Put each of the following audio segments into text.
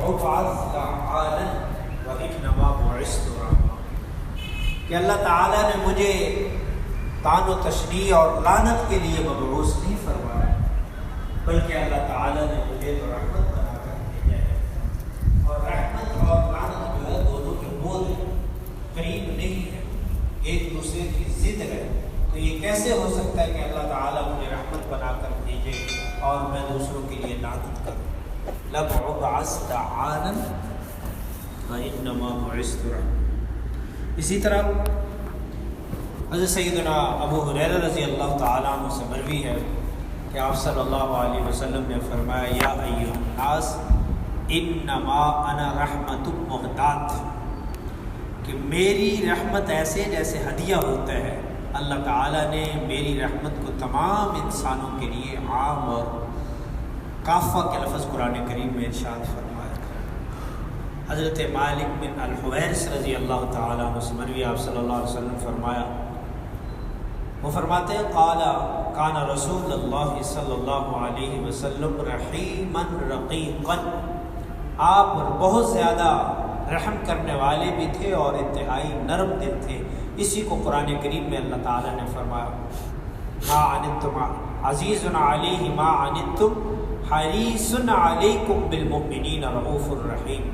ابعث لعانا وانما بعثت رحمة، کہ اللہ تعالیٰ نے مجھے طعن و تشنیع اور لعنت کے لیے مبعوث نہیں فرمایا، بلکہ اللہ تعالیٰ نے مجھے تو رحمت بنا کر بھیجا ہے، اور رحمت اور لعنت جو ہے دونوں کے بود ہیں، قریب نہیں ہے، ایک دوسرے کی ضد ہے۔ تو یہ کیسے ہو سکتا ہے کہ اللہ تعالیٰ مجھے رحمت بنا کر بھیجے اور میں دوسروں کے لیے لعنت کروں؟ لَبْعُثْتَ عَانًا وَإِنَّمَا بُعِثْتُ رَحْمَةً۔ اسی طرح حضرت سیدنا ابو ہریرہ رضی اللہ تعالیٰ عنہ سے مروی ہے کہ آپ صلی اللہ علیہ وسلم نے فرمایا یا ایھا الناس انما انا رحمت مہدات، کہ میری رحمت ایسے جیسے ہدیہ ہوتا ہے۔ اللہ تعالیٰ نے میری رحمت کو تمام انسانوں کے لیے عام اور کافہ کے لفظ قرآن کریم میں ارشاد فرمایا۔ حضرت مالک بن الحویرث رضی اللہ تعالیٰ عنہ سے مروی آپ صلی اللہ علیہ وسلم فرمایا، وہ فرماتے ہیں قال کان رسول اللہ صلی اللہ علیہ وسلم رحیما رقیقا، آپ بہت زیادہ رحم کرنے والے بھی تھے اور انتہائی نرم دل تھے۔ اسی کو قرآن کریم میں اللہ تعالیٰ نے فرمایا ما عنتم عزیز علیہ ما عنتم حریص علیکم بالمؤمنین رؤوف الرحیم،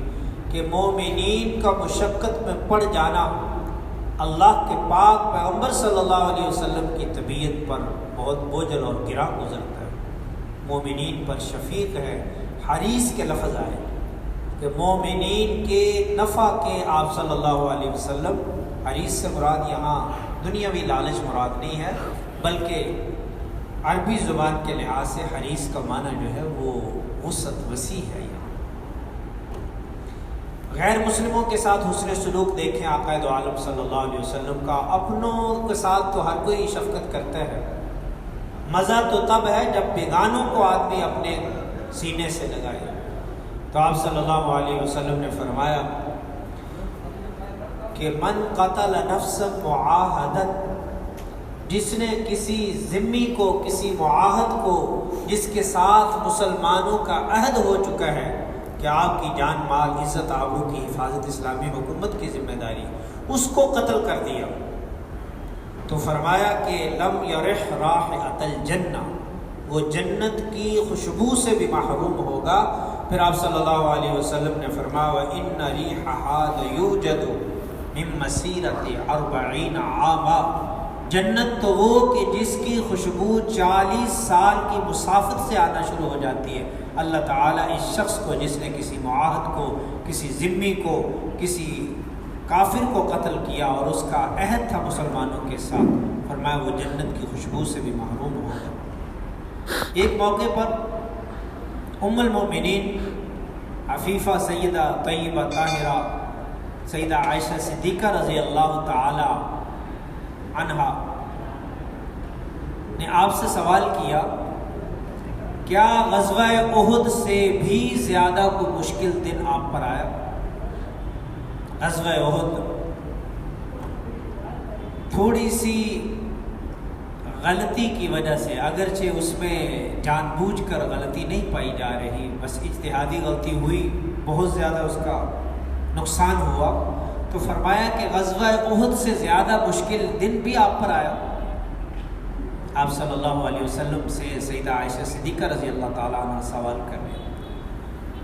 کہ مومنین کا مشقت میں پڑ جانا اللہ کے پاک پیغمبر صلی اللہ علیہ وسلم کی طبیعت پر بہت بوجھل اور گراں گزرتا ہے۔ مومنین پر شفیق ہے، حریص کے لفظ آئے کہ مومنین کے نفع کے آپ صلی اللہ علیہ وسلم، حریص سے مراد یہاں دنیاوی لالچ مراد نہیں ہے، بلکہ عربی زبان کے لحاظ سے حریص کا معنی جو ہے وہ وسعت وسیع ہے۔ غیر مسلموں کے ساتھ حسن سلوک دیکھیں آقا دو عالم صلی اللہ علیہ وسلم کا۔ اپنوں کے ساتھ تو ہر کوئی شفقت کرتا ہے، مزہ تو تب ہے جب بیگانوں کو آدمی اپنے سینے سے لگائے۔ تو آپ صلی اللہ علیہ وسلم نے فرمایا کہ من قتل نفسا معاہدت، جس نے کسی ذمی کو، کسی معاہد کو جس کے ساتھ مسلمانوں کا عہد ہو چکا ہے کہ آپ کی جان مال عزت آبرو کی حفاظت اسلامی حکومت کی ذمہ داری، اس کو قتل کر دیا، تو فرمایا کہ لم یرح رائحۃ الجنہ، وہ جنت کی خوشبو سے بھی محروم ہوگا۔ پھر آپ صلی اللہ علیہ وسلم نے فرمایا وَإِنَّ رِيحَهَا لَيُوجَدُ مِن مَّسِيرَةِ 40 عاما، جنت تو وہ کہ جس کی خوشبو 40 سال کی مسافت سے آنا شروع ہو جاتی ہے۔ اللہ تعالیٰ اس شخص کو جس نے کسی معاہد کو، کسی ذمی کو، کسی کافر کو قتل کیا اور اس کا عہد تھا مسلمانوں کے ساتھ، فرمایا وہ جنت کی خوشبو سے بھی محروم ہوگا۔ ایک موقع پر ام المؤمنین عفیفہ سیدہ طیبہ طاہرہ سیدہ عائشہ صدیقہ رضی اللہ تعالی عنہا نے آپ سے سوال کیا کیا غزوہ احد سے بھی زیادہ کوئی مشکل دن آپ پر آیا؟ غزوہ احد تھوڑی سی غلطی کی وجہ سے، اگرچہ اس میں جان بوجھ کر غلطی نہیں پائی جا رہی، بس اجتہادی غلطی ہوئی، بہت زیادہ اس کا نقصان ہوا، تو فرمایا کہ غزوہ احد سے زیادہ مشکل دن بھی آپ پر آیا؟ آپ صلی اللہ علیہ وسلم سے سیدہ عائشہ صدیقہ رضی اللہ تعالیٰ عنہ سوال کر رہے ہیں،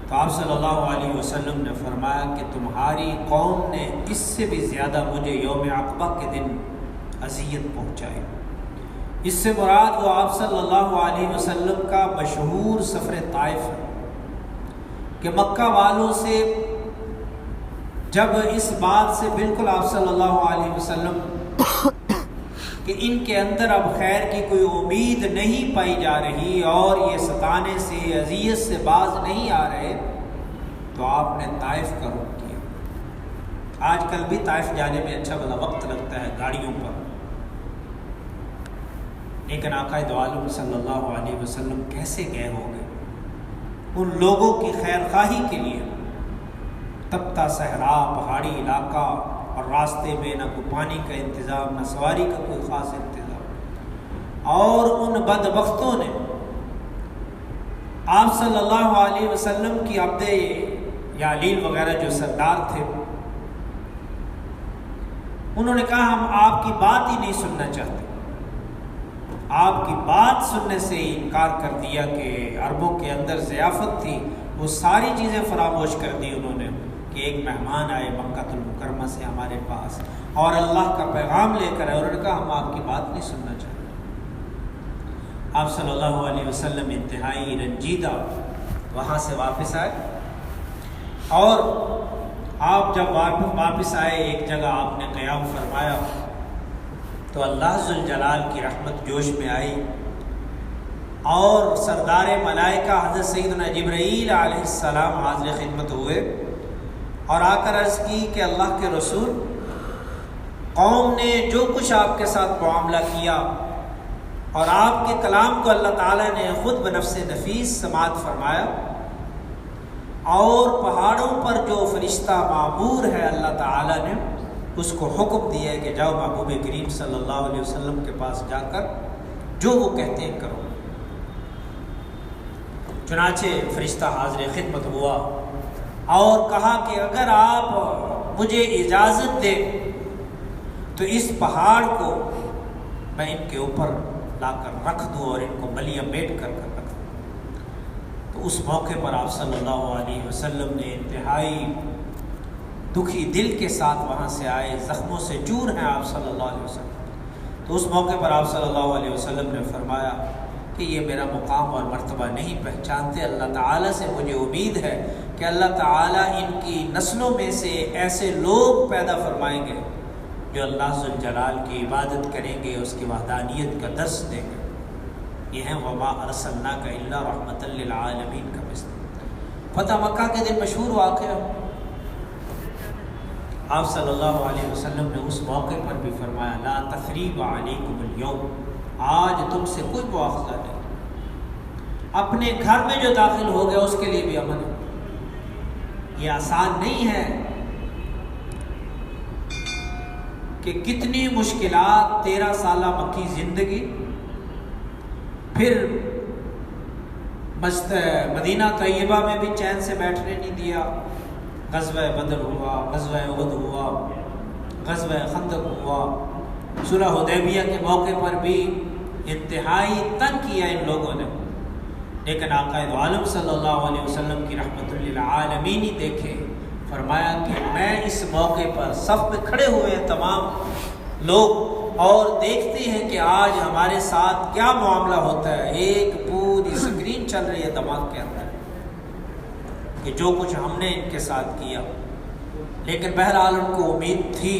تو آپ صلی اللہ علیہ وسلم نے فرمایا کہ تمہاری قوم نے اس سے بھی زیادہ مجھے یوم عقبہ کے دن اذیت پہنچائی۔ اس سے مراد وہ آپ صلی اللہ علیہ وسلم کا مشہور سفر طائف ہے کہ مکہ والوں سے جب اس بات سے بالکل آپ صلی اللہ علیہ وسلم کہ ان کے اندر اب خیر کی کوئی امید نہیں پائی جا رہی اور یہ ستانے سے، اذیت سے باز نہیں آ رہے، تو آپ نے طائف کا رخ کیا۔ آج کل بھی طائف جانے میں اچھا بھلا وقت لگتا ہے گاڑیوں پر، لیکن آقا دو عالم صلی اللہ علیہ وسلم کیسے گئے ہوں گے ان لوگوں کی خیر خواہی کے لیے؟ تپتا صحرا، پہاڑی علاقہ، اور راستے میں نہ کوئی پانی کا انتظام، نہ سواری کا کوئی خاص انتظام، اور ان بدبختوں نے آپ صلی اللہ علیہ وسلم کی عبد یا علیل وغیرہ جو سردار تھے، انہوں نے کہا ہم آپ کی بات ہی نہیں سننا چاہتے، آپ کی بات سننے سے ہی انکار کر دیا کہ عربوں کے اندر ضیافت تھی، وہ ساری چیزیں فراموش کر دی انہوں نے کہ ایک مہمان آئے مکہ المکرمہ سے ہمارے پاس اور اللہ کا پیغام لے کر آئے، انہوں نے کہا ہم آپ کی بات نہیں سننا چاہتے۔ آپ صلی اللہ علیہ وسلم انتہائی رنجیدہ وہاں سے واپس آئے، اور آپ جب واپس آئے ایک جگہ آپ نے قیام فرمایا تو اللہ ذوالجلال کی رحمت جوش میں آئی، اور سردار ملائکہ حضرت سیدنا جبرائیل علیہ السلام حاضر خدمت ہوئے اور آ کر عرض کی کہ اللہ کے رسول، قوم نے جو کچھ آپ کے ساتھ معاملہ کیا اور آپ کے کلام کو اللہ تعالیٰ نے خود بنفس نفیس سماعت فرمایا، اور پہاڑوں پر جو فرشتہ معمور ہے اللہ تعالیٰ نے اس کو حکم دیا ہے کہ جاؤ محبوب کریم صلی اللہ علیہ وسلم کے پاس جا کر جو وہ کہتے ہیں کرو۔ چنانچہ فرشتہ حاضر خدمت ہوا اور کہا کہ اگر آپ مجھے اجازت دیں تو اس پہاڑ کو میں ان کے اوپر لا کر رکھ دوں اور ان کو ملیہ میٹ کر رکھ دوں۔ تو اس موقع پر آپ صلی اللہ علیہ وسلم نے انتہائی دکھی دل کے ساتھ وہاں سے آئے، زخموں سے چور ہیں آپ صلی اللہ علیہ وسلم۔ تو اس موقع پر آپ صلی اللہ علیہ وسلم نے فرمایا کہ یہ میرا مقام اور مرتبہ نہیں پہچانتے، اللہ تعالیٰ سے مجھے امید ہے کہ اللہ تعالیٰ ان کی نسلوں میں سے ایسے لوگ پیدا فرمائیں گے جو اللہ ذوالجلال کی عبادت کریں گے، اس کی وحدانیت کا درس دیں گے۔ یہ ہیں وما ارسلناک الا رحمۃ للعالمین کا مثل۔ فتح مکہ کے دن مشہور واقعہ، آپ صلی اللہ علیہ وسلم نے اس موقع پر بھی فرمایا لا تثریب علیکم اليوم، آج تم سے کوئی مواخذہ نہیں، اپنے گھر میں جو داخل ہو گیا اس کے لیے بھی امن ہے۔ یہ آسان نہیں ہے کہ کتنی مشکلات، 13 سالہ مکی زندگی، پھر مدینہ طیبہ میں بھی چین سے بیٹھنے نہیں دیا، غزوہ بدر ہوا، غزوہ احد ہوا، غزوہ خندق ہوا، صلح حدیبیہ کے موقع پر بھی انتہائی تنگ کیا ان لوگوں نے، لیکن آقا دو عالم صلی اللہ علیہ وسلم کی رحمت للعالمین ہی دیکھے، فرمایا کہ میں اس موقع پر صف میں کھڑے ہوئے ہیں تمام لوگ اور دیکھتے ہیں کہ آج ہمارے ساتھ کیا معاملہ ہوتا ہے، ایک پوری اسکرین چل رہی ہے دماغ کے اندر کہ جو کچھ ہم نے ان کے ساتھ کیا، لیکن بہرحال ان کو امید تھی،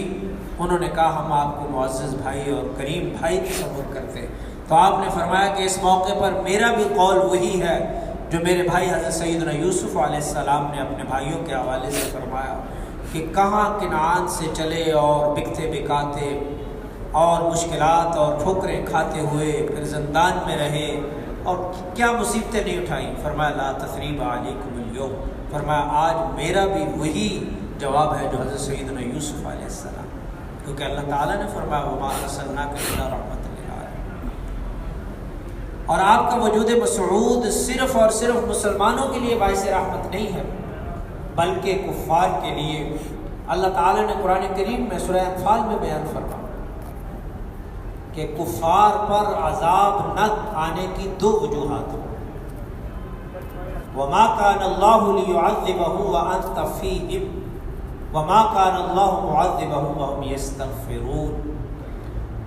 انہوں نے کہا ہم آپ کو معزز بھائی اور کریم بھائی تصور کرتے۔ تو آپ نے فرمایا کہ اس موقع پر میرا بھی قول وہی ہے جو میرے بھائی حضرت سیدنا یوسف علیہ السلام نے اپنے بھائیوں کے حوالے سے فرمایا کہ کہاں کنعان سے چلے اور بکتے بکاتے اور مشکلات اور ٹھوکریں کھاتے ہوئے پھر زندان میں رہے اور کیا مصیبتیں نہیں اٹھائیں۔ فرمایا لا تثریب علیکم اليوم، فرمایا آج میرا بھی وہی جواب ہے جو حضرت سیدنا یوسف علیہ السلام، کیونکہ اللہ تعالیٰ نے فرمایا وما ارسلناک الا رحمۃ للعالمین۔ اور آپ کا وجود مسعود صرف اور صرف مسلمانوں کے لیے باعث رحمت نہیں ہے بلکہ کفار کے لیے۔ اللہ تعالیٰ نے قرآن کریم میں سورہ انفال میں بیان فرمایا کہ کفار پر عذاب نہ آنے کی 2 وجوہات ہیں، وما كان الله ليعذبهم وانت فيهم وما كان الله معذبهم وهم يستغفرون۔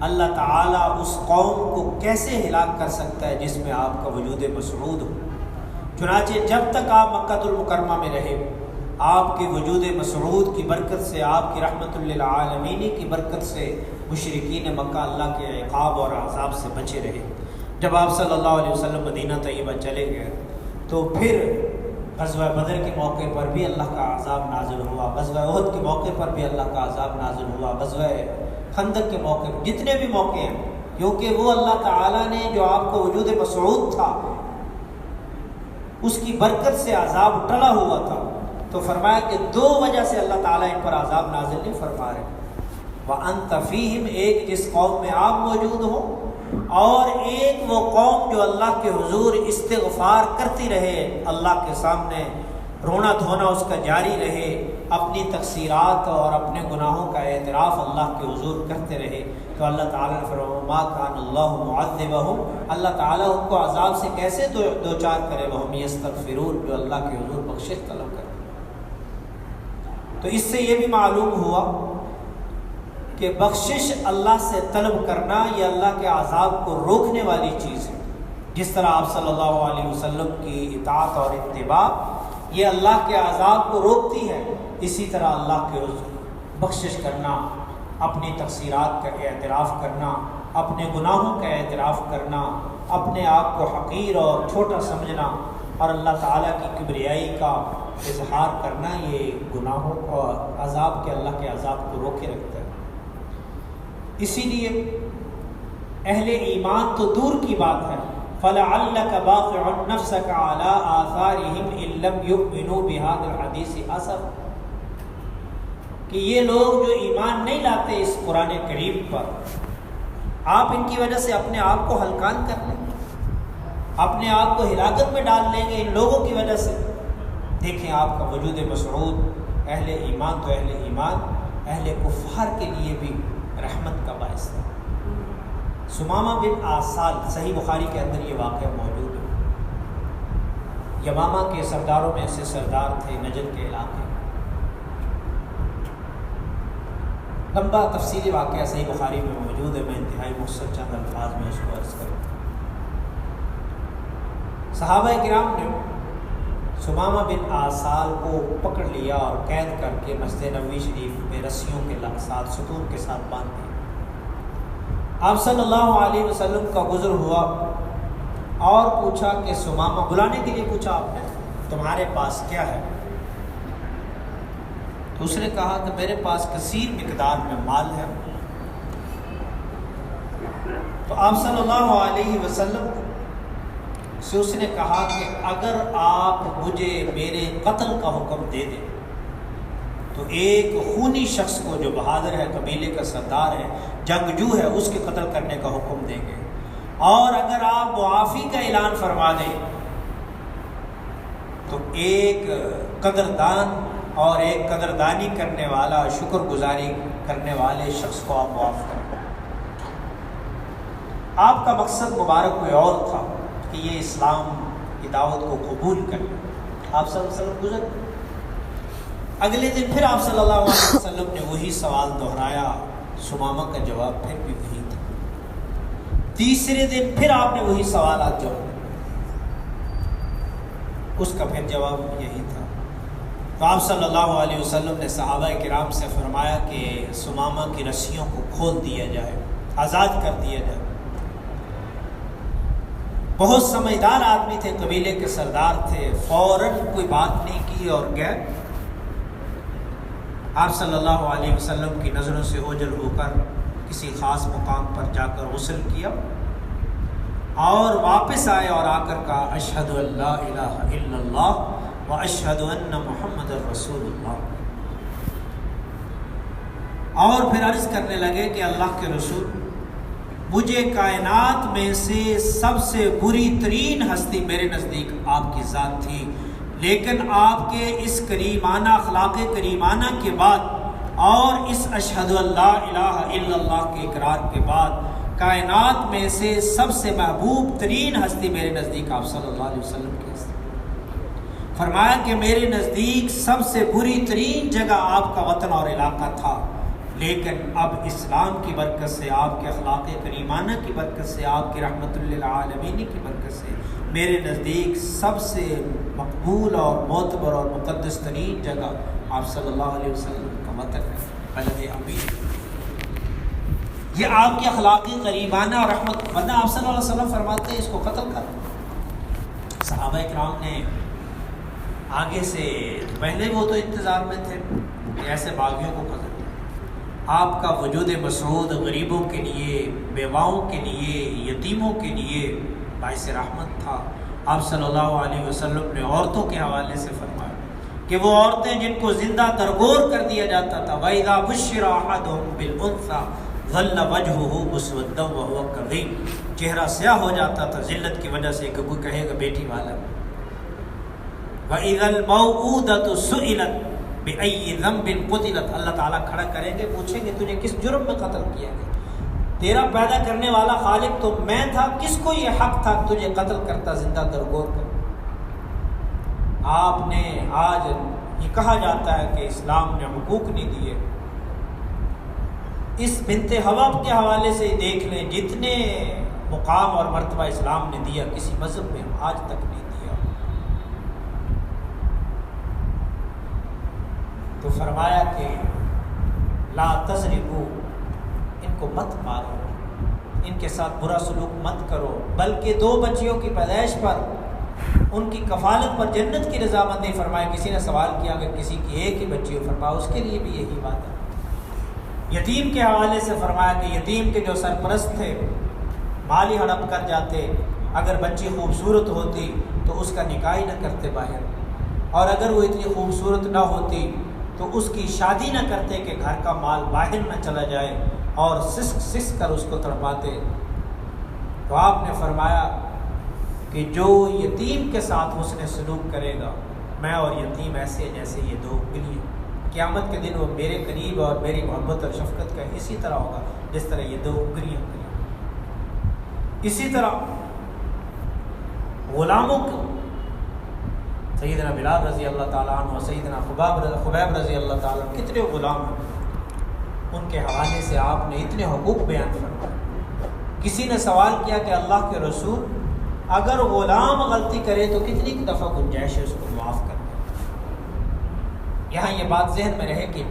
اللہ تعالیٰ اس قوم کو کیسے ہلاک کر سکتا ہے جس میں آپ کا وجود مسعود ہو؟ چنانچہ جب تک آپ مکہ المکرمہ میں رہے، آپ کے وجود مسعود کی برکت سے، آپ کی رحمت للعالمین کی برکت سے مشرکین مکہ اللہ کے عقاب اور عذاب سے بچے رہے۔ جب آپ صلی اللہ علیہ وسلم مدینہ طیبہ چلے گئے تو پھر غزوہ بدر کے موقع پر بھی اللہ کا عذاب نازل ہوا، غزوہ احد کے موقع پر بھی اللہ کا عذاب نازل ہوا، غزوہ خندق کے موقع پر، جتنے بھی موقع ہیں، کیونکہ وہ اللہ تعالیٰ نے جو آپ کو وجود مسعود تھا اس کی برکت سے عذاب ٹلا ہوا تھا، تو فرمایا کہ 2 وجہ سے اللہ تعالیٰ ان پر عذاب نازل نہیں فرما رہے۔ وَأَنْتَ فِيهِمْ، ایک جس قوم میں آپ موجود ہو، اور ایک وہ قوم جو اللہ کے حضور استغفار کرتی رہے، اللہ کے سامنے رونا دھونا اس کا جاری رہے، اپنی تقصیرات اور اپنے گناہوں کا اعتراف اللہ کے حضور کرتے رہے، تو اللہ تعالیٰ نے فرمایا ما کان اللہ معذبہم، اللہ تعالیٰ ان کو عذاب سے کیسے دوچار کرے، وہم یستغفرون، جو اللہ کے حضور بخشش طلب کرے۔ تو اس سے یہ بھی معلوم ہوا کہ بخشش اللہ سے طلب کرنا یہ اللہ کے عذاب کو روکنے والی چیز ہے۔ جس طرح آپ صلی اللہ علیہ وسلم کی اطاعت اور اتباع یہ اللہ کے عذاب کو روکتی ہے، اسی طرح اللہ کے بخشش کرنا، اپنی تقصیرات کا اعتراف کرنا، اپنے گناہوں کا اعتراف کرنا، اپنے آپ کو حقیر اور چھوٹا سمجھنا اور اللہ تعالیٰ کی کبریائی کا اظہار کرنا، یہ گناہوں اور عذاب کے اللہ کے عذاب کو روکے رکھتا ہے۔ اسی لیے اہل ایمان تو دور کی بات ہے، فَلَعَلَّكَ بَاخِعٌ نَفْسَكَ عَلَىٰ آثَارِهِمْ إِن لَّمْ يُؤْمِنُوا بِهَٰذَا الْحَدِيثِ أَسَفًا، کہ یہ لوگ جو ایمان نہیں لاتے اس قرآن کریم پر، آپ ان کی وجہ سے اپنے آپ کو ہلکان کر لیں گے، اپنے آپ کو ہلاکت میں ڈال لیں گے ان لوگوں کی وجہ سے۔ دیکھیں آپ کا وجود مسعود اہل ایمان تو اہل ایمان، اہل کفار کے لیے بھی رحمت کا باعث ہے۔ سمامہ بن آسال، صحیح بخاری کے اندر یہ واقعہ موجود ہے، یمامہ کے سرداروں میں سے سردار تھے، نجد کے علاقے۔ لمبا تفصیلی واقعہ صحیح بخاری میں موجود ہے، میں انتہائی مختصر چند الفاظ میں اس کو عرض کروں۔ صحابہ کرام نے سمامہ بن آسال کو پکڑ لیا اور قید کر کے مسجد نبوی شریف میں رسیوں کے ساتھ، ستون کے ساتھ باندھ دیا۔ آپ صلی اللہ علیہ وسلم کا گزر ہوا اور پوچھا کہ سمامہ، بلانے کے لیے پوچھا آپ نے، تمہارے پاس کیا ہے؟ تو اس نے کہا کہ میرے پاس کثیر مقدار میں مال ہے۔ تو آپ صلی اللہ علیہ وسلم سے اس نے کہا کہ اگر آپ مجھے میرے قتل کا حکم دے دیں تو ایک خونی شخص کو جو بہادر ہے، قبیلے کا سردار ہے، جنگجو ہے، اس کے قتل کرنے کا حکم دیں گے، اور اگر آپ معافی کا اعلان فرما دیں تو ایک قدردان اور ایک قدردانی کرنے والا، شکر گزاری کرنے والے شخص کو آپ معاف کریں۔ آپ کا مقصد مبارک کوئی اور تھا کہ یہ اسلام کی دعوت کو قبول کریں۔ آپ صلی اللہ علیہ وسلم گزر گئے۔ اگلے دن پھر آپ صلی اللہ علیہ وسلم نے وہی سوال دہرایا، سمامہ کا جواب پھر بھی وہی تھا۔ تیسرے دن پھر آپ نے وہی سوالات جو اس کا پھر جواب یہی تھا۔ تو آپ صلی اللہ علیہ وسلم نے صحابہ کرام سے فرمایا کہ سمامہ کی رسیوں کو کھول دیا جائے، آزاد کر دیا جائے۔ بہت سمجھدار آدمی تھے، قبیلے کے سردار تھے، فوراً کوئی بات نہیں کی اور گئے۔ آپ صلی اللہ علیہ وسلم کی نظروں سے اوجھل ہو کر کسی خاص مقام پر جا کر غسل کیا اور واپس آئے اور آ کر کہا اشہد ان لا الہ الا اللہ و اشہد ان محمد رسول اللہ، اور پھر عرض کرنے لگے کہ اللہ کے رسول، مجھے کائنات میں سے سب سے بری ترین ہستی میرے نزدیک آپ کی ذات تھی، لیکن آپ کے اس کریمانہ اخلاق کریمانہ کے بعد اور اس اشہد ان لا الہ الا اللہ کے اقرار کے بعد کائنات میں سے سب سے محبوب ترین ہستی میرے نزدیک آپ صلی اللہ علیہ وسلم کی ہستی۔ فرمایا کہ میرے نزدیک سب سے بری ترین جگہ آپ کا وطن اور علاقہ تھا، لیکن اب اسلام کی برکت سے، آپ کے اخلاق کریمانہ کی برکت سے، آپ کی رحمت للعالمین کی برکت سے میرے نزدیک سب سے مقبول اور معتبر اور مقدس ترین جگہ آپ صلی اللہ علیہ وسلم کا وطن ہے، بلد امین۔ یہ آپ کے اخلاقی کریمانہ اور رحمت، ورنہ آپ صلی اللہ علیہ وسلم فرماتے ہیں اس کو قتل کر۔ صحابہ کرام نے آگے سے، پہلے وہ تو انتظار میں تھے کہ ایسے باغیوں کو قتل کیا۔ آپ کا وجود مسعود غریبوں کے لیے، بیواؤں کے لیے، یتیموں کے لیے باعث رحمت تھا۔ آپ صلی اللہ علیہ وسلم نے عورتوں کے حوالے سے فرمایا کہ وہ عورتیں جن کو زندہ درگور کر دیا جاتا تھا، وَإِذَا بُشِّرَ أَحَدُهُمْ بِالْأُنثَىٰ ظَلَّ وَجْهُهُ مُسْوَدًّا وَهُوَ كَظِيمٌ، چہرہ سیاہ ہو جاتا تھا ذلت کی وجہ سے کہ کوئی کہے گا بیٹی والا۔ وَإِذَا الْمَوْءُودَةُ سُئِلَتْ بِأَيِّ ذَنبٍ قُتِلَتْ، اللہ تعالیٰ کھڑا کریں گے، پوچھیں گے تجھے کس جرم میں قتل کیا گیا؟ تیرا پیدا کرنے والا خالق تو میں تھا، کس کو یہ حق تھا تجھے قتل کرتا زندہ درگور کر؟ آپ نے آج یہ کہا جاتا ہے کہ اسلام نے حقوق نہیں دیے۔ اس بنت حواب کے حوالے سے دیکھ لیں، جتنے مقام اور مرتبہ اسلام نے دیا کسی مذہب میں آج تک نہیں دیا۔ تو فرمایا کہ لا تضربوا، ان کو مت مارو، ان کے ساتھ برا سلوک مت کرو، بلکہ 2 بچیوں کی پیدائش پر ان کی کفالت پر جنت کی رضامندی فرمائے۔ کسی نے سوال کیا کہ کسی کی ایک ہی بچی ہو، فرمایا اس کے لیے بھی یہی بات ہے۔ یتیم کے حوالے سے فرمایا کہ یتیم کے جو سرپرست تھے مالی ہڑپ کر جاتے، اگر بچی خوبصورت ہوتی تو اس کا نکاح نہ کرتے باہر، اور اگر وہ اتنی خوبصورت نہ ہوتی تو اس کی شادی نہ کرتے کہ گھر کا مال باہر نہ چلا جائے، اور سسک سسک کر اس کو تڑپاتے۔ تو آپ نے فرمایا کہ جو یتیم کے ساتھ حسن سلوک کرے گا، میں اور یتیم ایسے جیسے یہ 2 انگلیاں، قیامت کے دن وہ میرے قریب اور میری محبت اور شفقت کا اسی طرح ہوگا جس طرح یہ 2 انگلیاں قریب۔ اسی طرح غلاموں کو سیدنا بلال رضی اللہ تعالیٰ عنہ، سیدنا خبیب رضی اللہ تعالیٰ عنہ، کتنے غلام ہیں، ان کے حوالے سے آپ نے اتنے حقوق بیان فرمائے۔ کسی نے سوال کیا کہ اللہ کے رسول، اگر غلام غلطی کرے تو کتنی دفعہ گنجائش ہے اس کو معاف کرنے؟ یہاں یہ بات ذہن میں رہے کہ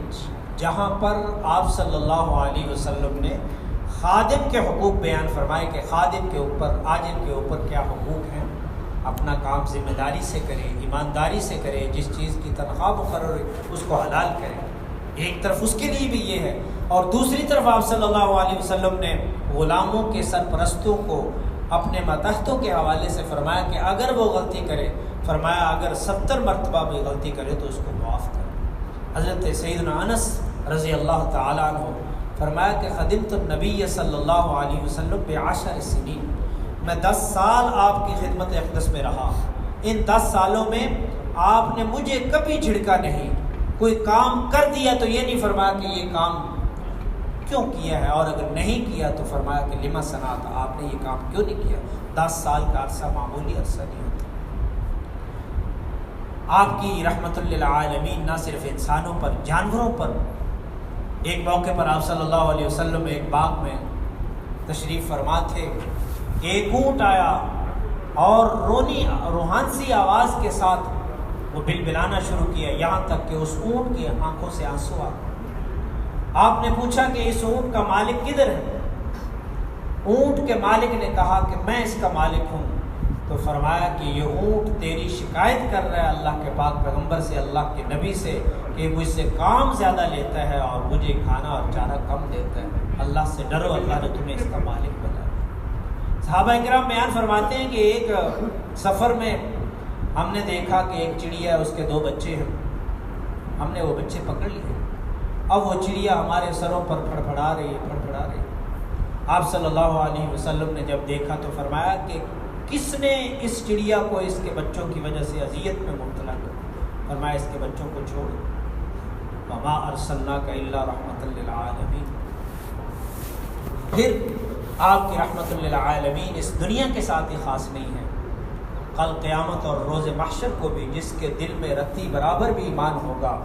جہاں پر آپ صلی اللہ علیہ وسلم نے خادم کے حقوق بیان فرمائے کہ خادم کے اوپر، عاجل کے اوپر کیا حقوق ہیں، اپنا کام ذمہ داری سے کرے، ایمانداری سے کرے، جس چیز کی تنخواہ مقرر ہے اس کو حلال کرے، ایک طرف اس کے لیے بھی یہ ہے، اور دوسری طرف آپ صلی اللہ علیہ وسلم نے غلاموں کے سرپرستوں کو اپنے ماتحتوں کے حوالے سے فرمایا کہ اگر وہ غلطی کرے، فرمایا اگر 70 مرتبہ بھی غلطی کرے تو اس کو معاف کرے۔ حضرت سیدنا انس رضی اللہ تعالیٰ عنہ فرمایا کہ خدمت النبی صلی اللہ علیہ وسلم ب10 سنین، میں 10 سال آپ کی خدمت اقدس میں رہا، ان 10 سالوں میں آپ نے مجھے کبھی جھڑکا نہیں، کوئی کام کر دیا تو یہ نہیں فرمایا کہ یہ کام کیوں کیا ہے، اور اگر نہیں کیا تو فرمایا کہ لما صنعت، آپ نے یہ کام کیوں نہیں کیا۔ 10 سال کا عرصہ معمولی عرصہ نہیں ہوتا۔ آپ کی رحمت للعالمین نہ صرف انسانوں پر، جانوروں پر۔ ایک موقع پر آپ صلی اللہ علیہ وسلم ایک باغ میں تشریف فرما تھے، ایک اونٹ آیا اور روحان سی آواز کے ساتھ وہ بلبلانا شروع کیا، یہاں تک کہ اس اونٹ کی آنکھوں سے آنسو آ گئے۔ آپ نے پوچھا کہ اس اونٹ کا مالک کدھر ہے؟ اونٹ کے مالک نے کہا کہ میں اس کا مالک ہوں۔ تو فرمایا کہ یہ اونٹ تیری شکایت کر رہا ہے اللہ کے پاک پیغمبر سے، اللہ کے نبی سے، کہ مجھ سے کام زیادہ لیتا ہے اور مجھے کھانا اور چارہ کم دیتا ہے، اللہ سے ڈرو، اللہ نے تمہیں اس کا مالک بنایا۔ صحابہ کرام بیان فرماتے ہیں کہ ایک سفر میں ہم نے دیکھا کہ ایک چڑیا ہے، اس کے 2 بچے ہیں، ہم نے وہ بچے پکڑ لیے، اب وہ چڑیا ہمارے سروں پر پھڑپھڑا رہی ہے۔ آپ صلی اللہ علیہ وسلم نے جب دیکھا تو فرمایا کہ کس نے اس چڑیا کو اس کے بچوں کی وجہ سے اذیت میں مبتلا کیا؟ فرمایا اس کے بچوں کو چھوڑ، وما ارسلناک الا رحمۃ للعالمین۔ پھر آپ کی رحمت للعالمین اس دنیا کے ساتھ ہی خاص نہیں ہے، کل قیامت اور روز محشر کو بھی جس کے دل میں رتی برابر بھی ایمان ہوگا،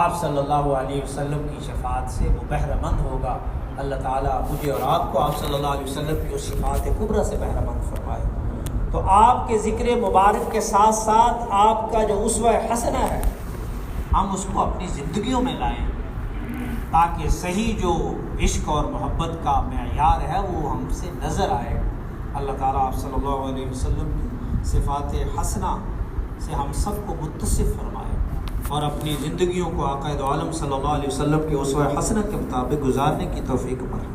آپ صلی اللہ علیہ وسلم کی شفاعت سے وہ بہرہ مند ہوگا۔ اللہ تعالیٰ مجھے اور آپ کو آپ صلی اللہ علیہ وسلم کی اس شفاعت کبریٰ سے بہرہ مند فرمائے۔ تو آپ کے ذکر مبارک کے ساتھ ساتھ آپ کا جو اسوہ حسنہ ہے، ہم اس کو اپنی زندگیوں میں لائیں، تاکہ صحیح جو عشق اور محبت کا معیار ہے وہ ہم سے نظر آئے۔ اللہ تعالیٰ آپ صلی اللہ علیہ وسلم کی صفات حسنہ سے ہم سب کو متصف فرمائے، اور اپنی زندگیوں کو آقائد عالم صلی اللہ علیہ وسلم کے اسوہ حسنہ کے مطابق گزارنے کی توفیق فرمائے۔